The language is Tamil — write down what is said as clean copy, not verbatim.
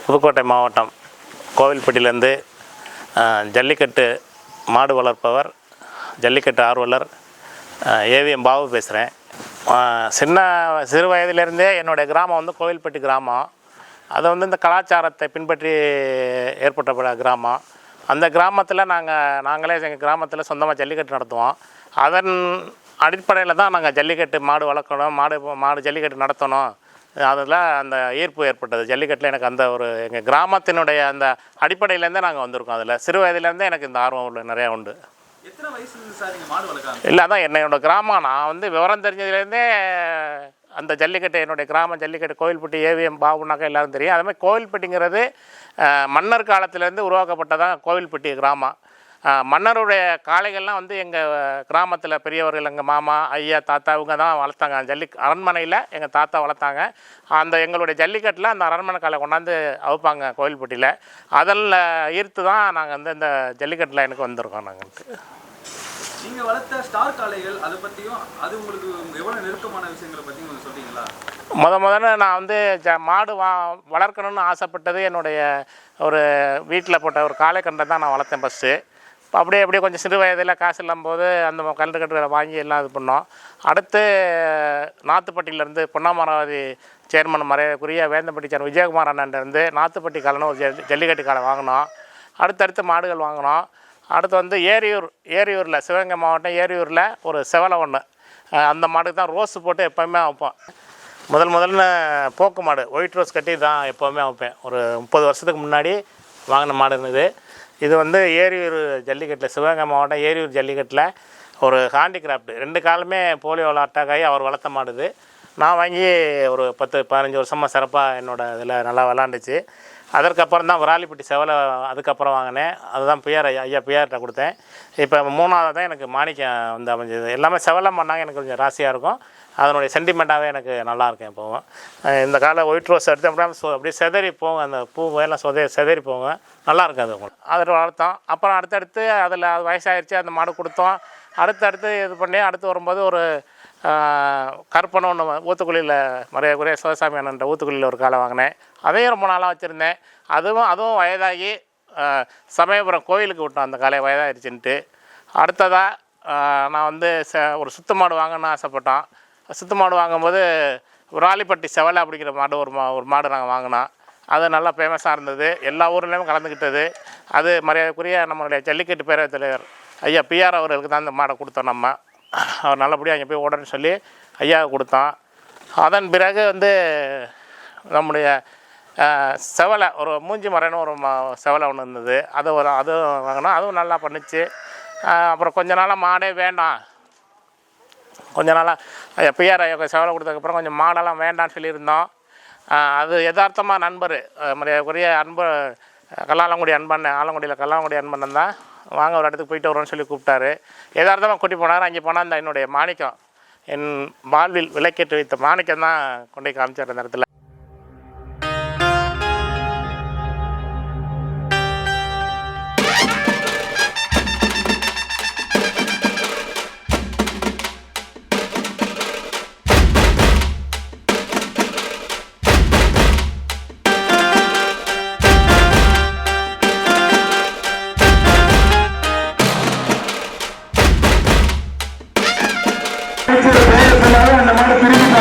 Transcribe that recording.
புதுக்கோட்டை மாவட்டம் கோவில்பட்டியிலேருந்து ஜல்லிக்கட்டு மாடு வளர்ப்பவர், ஜல்லிக்கட்டு ஆர்வலர் ஏவிஎம் பாபு பேசுகிறேன். சிறு வயதிலேருந்தே என்னுடைய கிராமம் வந்து கோவில்பட்டி கிராமம். அது வந்து இந்த கலாச்சாரத்தை பின்பற்றி ஏற்பட்ட கிராமம். அந்த கிராமத்தில் நாங்களே எங்கள் கிராமத்தில் சொந்தமாக ஜல்லிக்கட்டு நடத்துவோம். அதன் அடிப்படையில் தான் நாங்கள் ஜல்லிக்கட்டு மாடு வளர்க்கணும், மாடு ஜல்லிக்கட்டு நடத்தணும், அதில் அந்த ஈர்ப்பு ஏற்பட்டது. ஜல்லிக்கட்டில் எனக்கு அந்த எங்கள் கிராமத்தினுடைய அந்த அடிப்படையிலேருந்தே நாங்கள் வந்திருக்கோம். அதில் சிறு வயதிலேருந்தே எனக்கு இந்த ஆர்வம் நிறையா உண்டு. எத்தனை வயசுல சார் நீங்கள் மாடு வளர்க்கலாம்? இல்லை, அதான் என்னோடய கிராமம். நான் வந்து விவரம் தெரிஞ்சதுலேருந்தே அந்த ஜல்லிக்கட்டு, என்னுடைய கிராமம் ஜல்லிக்கட்டு கோவில்பட்டி ஏவிஎம் பாபுனாக்கா எல்லோரும் தெரியும். அதுமாதிரி கோவில்பட்டிங்கிறது மன்னர் காலத்திலேருந்து உருவாக்கப்பட்டதான் கோவில்பட்டி கிராமம். மன்னருடைய காளைகள்லாம் வந்து எங்கள் கிராமத்தில் பெரியவர்கள், எங்கள் மாமா, ஐயா, தாத்தா இவங்க தான் வளர்த்தாங்க. அரண்மனையில் எங்கள் தாத்தா வளர்த்தாங்க. எங்களுடைய ஜல்லிக்கட்டில் அந்த அரண்மனை காளை கொண்டாந்து அவுப்பாங்க கோவில்பட்டியில். அதில் ஈர்த்து தான் நாங்கள் வந்து இந்த ஜல்லிக்கட்டில் எனக்கு வந்திருக்கோம். நீங்கள் வளர்த்த ஸ்டார் காளைகள் அதை பற்றியும், அது உங்களுக்கு எவ்வளோ நெருக்கமான விஷயங்களை பற்றியும் கொஞ்சம் சொல்கிறீங்களா? முதல்ல நான் வந்து மாடு வளர்க்கணும்னு ஆசைப்பட்டது என்னுடைய ஒரு வீட்டில் போட்ட ஒரு காளை கன்றை தான் நான் வளர்த்தேன் ஃபஸ்ட்டு. இப்போ அப்படியே கொஞ்சம் சிறு வயதில் காசு இல்லாம்போது அந்த கன்றுக்கட்டுகளை வாங்கி எல்லாம் இது பண்ணோம். அடுத்து நாத்துப்பட்டியிலேருந்து பொன்னாமராவதி சேர்மன் மறையக்குரிய வேந்தம்பட்டி சேர்மன் விஜயகுமார் அண்ணன்லேருந்து நாத்துப்பட்டி காலைன்னு ஒரு ஜல்லிக்கட்டு காலை வாங்கினோம். அடுத்தடுத்து மாடுகள் வாங்கினோம். அடுத்து வந்து ஏரியூரில், சிவகங்கை மாவட்டம் ஏரியூரில் ஒரு செவலை ஒன்று, அந்த மாடுக்கு தான் ரோஸு போட்டு எப்போவுமே வைப்போம். முதல்ல போக்கு மாடு ஒயிட் ரோஸ் கட்டி தான் எப்போவுமே வைப்பேன். ஒரு 30 வருஷத்துக்கு முன்னாடி வாங்கின மாடு இருந்தது. இது வந்து ஏரியூர் ஜல்லிக்கட்டில், சிவகங்கை மாவட்டம் ஏரியூர் ஜல்லிக்கட்டில் ஒரு ஹாண்டிகிராஃப்ட் 2 காலமே போலியோவில் அட்டாக் ஆகி அவர் வளர்த்த மாடுது. நான் வாங்கி ஒரு 10-15 வருஷமாக சிறப்பாக என்னோடய இதில் நல்லா விளாண்டுச்சு. அதற்கப்புறம் தான் விராலிப்பட்டி செவலை அதுக்கப்புறம் வாங்கினேன். அதுதான் ஐயா பிஆர்கிட்ட கொடுத்தேன். இப்போ 3ஆவது தான் எனக்கு மாணிக்கம் வந்து அமைஞ்சது. எல்லாமே செவலம் பண்ணாங்க, எனக்கு கொஞ்சம் ராசியாக இருக்கும். அதனுடைய சென்டிமெண்ட்டாகவே எனக்கு நல்லாயிருக்கும். எப்போவும் இந்த காலை ஒயிட் ரோஸ் எடுத்து அப்படியே செதறி போங்க, அந்த பூ எல்லாம் செதறி போங்க, நல்லாயிருக்கும். அது உங்களுக்கு அதில் வளர்த்தோம். அப்புறம் அடுத்தடுத்து அதில் வயசாகிடுச்சு, அந்த மாடு கொடுத்தோம். அடுத்தடுத்து இது பண்ணி அடுத்து வரும்போது ஒரு கருப்பனை ஒன்று ஊத்துக்குழியில் மறையக்குரிய சிவசாமி அண்ணன்ற ஊத்துக்குழியில் ஒரு காலை வாங்கினேன். அதையும் ரொம்ப நாளாக வச்சுருந்தேன். அதுவும் வயதாகி சமயபுரம் கோயிலுக்கு விட்டோம் அந்த காலையை, வயதாகிடுச்சுன்ட்டு. அடுத்ததாக நான் வந்து ஒரு சுத்த மாடு வாங்கணும்னு ஆசைப்பட்டோம். சுத்த மாடு வாங்கும்போது விராலிப்பட்டி செவலை அப்படிங்கிற மாடு ஒரு மாடு நாங்கள் வாங்கினோம். அது நல்லா ஃபேமஸாக இருந்தது, எல்லா ஊர்லேயும் கலந்துக்கிட்டது. அது மரியாதைக்குரிய நம்மளுடைய ஜல்லிக்கட்டு பேரவைத் தலைவர் ஐயா பிஆர் அவர்களுக்கு தான் அந்த மாடை கொடுத்தோம். அவர் நல்லபடியாக அங்கே போய் ஓடன்னு சொல்லி ஐயாவுக்கு கொடுத்தோம். அதன் பிறகு வந்து நம்முடைய செவலை ஒரு மூஞ்சி மறைன்னு ஒரு செவலை ஒன்று இருந்தது. அதுவும் வாங்கினோம். அதுவும் நல்லா பண்ணிச்சு. அப்புறம் கொஞ்ச நாளாக மாடே வேண்டாம், கொஞ்ச நாளாக பிஆர் ஐயா செவலை கொடுத்ததுக்கப்புறம் கொஞ்சம் மாடெல்லாம் வேண்டான்னு சொல்லியிருந்தோம். அது யதார்த்தமாக நண்பர் மரியாதைக்குரிய கல்லாலங்குடி ஆலங்குடியில் கல்லாலங்குடி அன்பண்ணன் தான் வாங்க ஒரு இடத்துக்கு போயிட்டு வரோன்னு சொல்லி கூப்பிட்டாரு. யதார்த்தமாக கூட்டி போனார். அங்கே போனால் அந்த என்னுடைய மாணிக்கம், என் வாழ்வில் விளக்கேற்றி வைத்த மாணிக்கம் தான் கொண்டு காமிச்சார் அந்த இடத்துல.